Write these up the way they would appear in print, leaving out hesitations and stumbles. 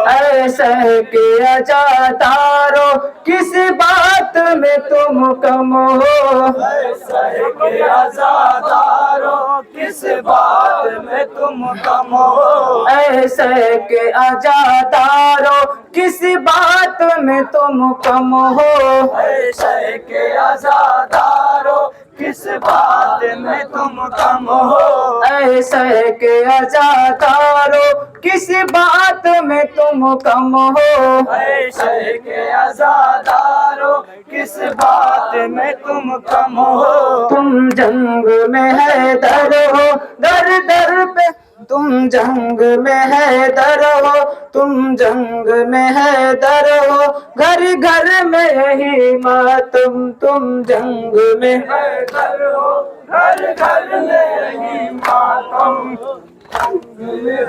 ऐसे किया जाता रो किस बात में तुम कम हो, ऐसे किया जाता रो किस बात में तुम कम हो, ऐसे के आजादारो किस बात में तुम कम हो, ऐसे के आजादारो किस बात में तुम कम हो, ऐसे के आजादारो किस बात में तुम कम हो, ऐसे के आजादारो किस बात में तुम कम हो। तुम जंग में है दर हो दर दर पे, तुम जंग में है दर हो, तुम जंग में है दर हो, घर घर में यही मातम, तुम जंग में है घर हो घर घर में यही मातम,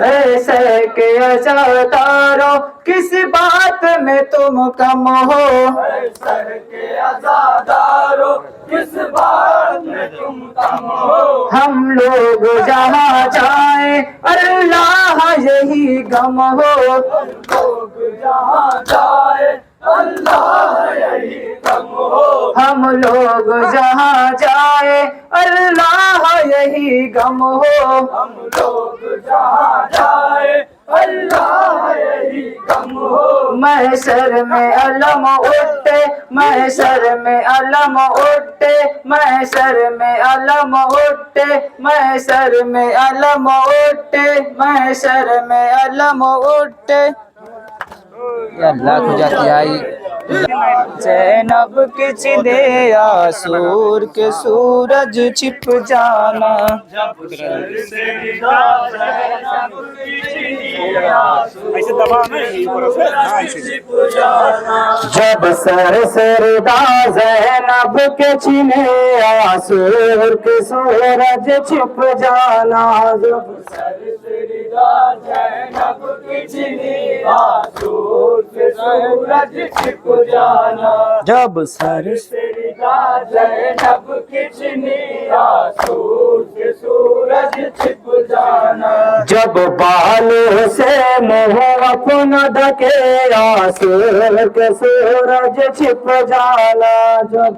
ऐसे के अजादारो किस बात में तुम कम हो, ऐसे के आजादारो किस बात में तुम कम हो। हम लोग जहाँ जाए अल्लाह यही गम हो, लोग जहाँ जाए अल्लाह यही गम हो, हम लोग जहाँ जाए अल्लाह यही गम हो, हम लोग जहाँ जाए अल्लाह यही गम हो। महशर में अलम उठते, महशर में अलम उठते, महशर में अलम उठते, महशर में अलम उठते, महशर में अलम उठते। अल्लाह को जाती आई जैनब के चिदे आसूर के सूरज छिप जाना, ऐसे दबा नहीं जब सर सरदा जैनब के छिने आसूर के सूरज छिप जाना, जब जैनब की चिनी आसूर के सूरज छिप जाना, जब सर जैनब की चिनी आसूर के सूरज छिप जाना, जब बालों से मुँह अपना ढके आसूर के सूरज छिप जाना, जब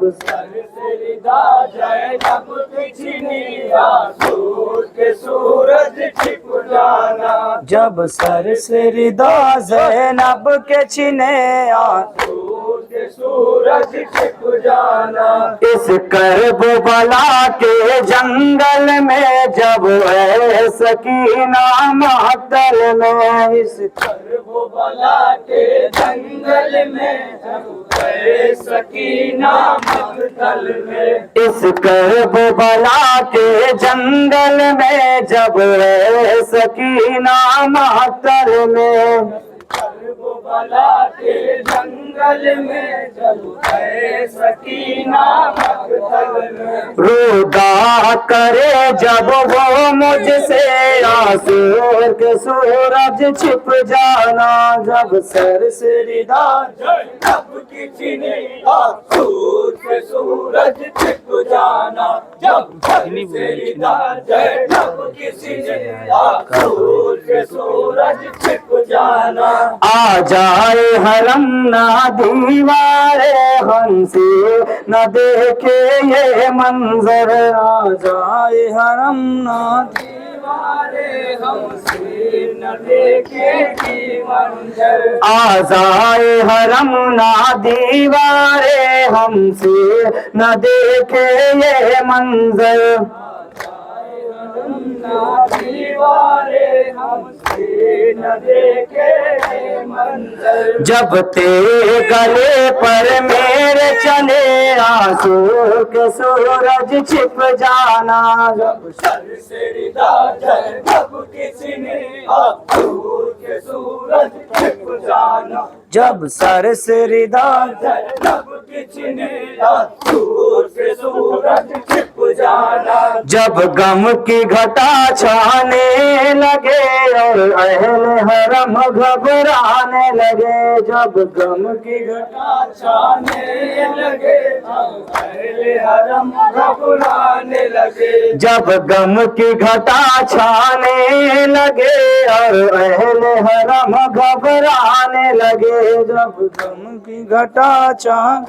जैनब की चिनी आसूर के सूरज छिप जाना, जब सर से रिदा ज़ैनब के छिने आसूर के सूरज छिप जाना, इस करबला के जंगल में जब है सकीना महतल में, इस करबला के जंगल में जब गए सकीना मक्तल में, इस करबला के जंगल में जब है सकीना महतल में, करबला के जंगल में जब गए सकीना मक्तल में, रुदा करे जब वो मुझसे आसूर के सूरज छिप जाना, जब सर से रिदा जब की चिनी आसूर के सूरज छिप जाना, जब जब की चिनी आसूर के सूरज छिप जाना, आ जाए हरम ना दीवारे हंसी न देखे ये मंजर, आ जाए हरम ना दीवारे हमसे न देखे की मंजर, आ जाए हरम ना दीवारे हमसे न देखे ये मंजर, दीवारे हमसे न देखे मंजर, जब ते गले पर मेरे चले आंसू के सूरज छिप जाना, जब सर से रिदा जब किसी ने आसूर के सूरज छिप जाना, जब सर से रिदा जब किचने दूर से सूरज छिप जाना। जब गम की घटा छाने लगे और अहले हरम घबराने लगे। जब गम की घटा छाने लगे अहले हरम घबराने लगे। जब गम की घटा छाने लगे और अहले हरम घबराने लगे। जब गम की घटा छाने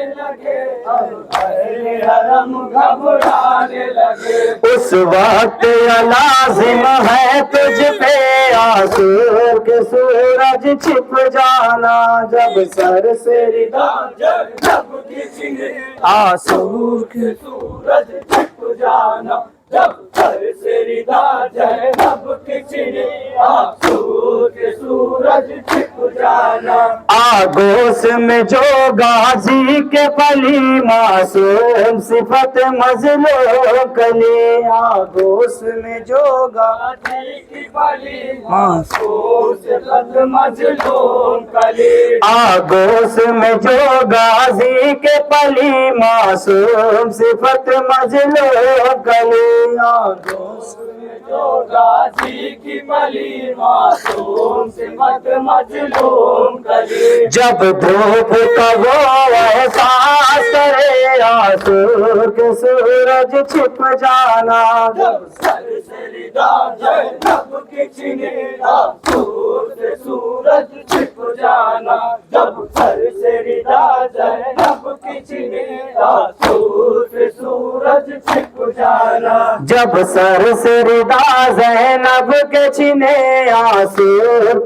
लगे अहले हरम घबराने लगे। उस वक्त लाजिम है तुझ पे आसूर के सूरज छिप जाना। जब सर से रिदा जब किचने आसूर के सूरज छिप जाना। जब सर से रिदा जैनब किचने आसूर के सूरज छिप जाना। आगोश में जो गाजी के पली मासूम सिफत मजलो कली। आगोश में जो गाजी की पली मासूम सिफत मजलूम कली। आगोश में जो गाजी के पली मासूम सिफत मजलो कली। आगोश में जो गाजी की पली मासूम सिफत मजलूम कली। जब धूप का वो एहसास करे आसूर के सूरज छिप जाना। जब सर से रिदा जैनब किचने आसूर से सूरज छिप जाना। जब सर से रिदा जैनब किचने आसूर से सूरज छिप जाना। जब सर से रिदा ज़ैनब के छिने आसूर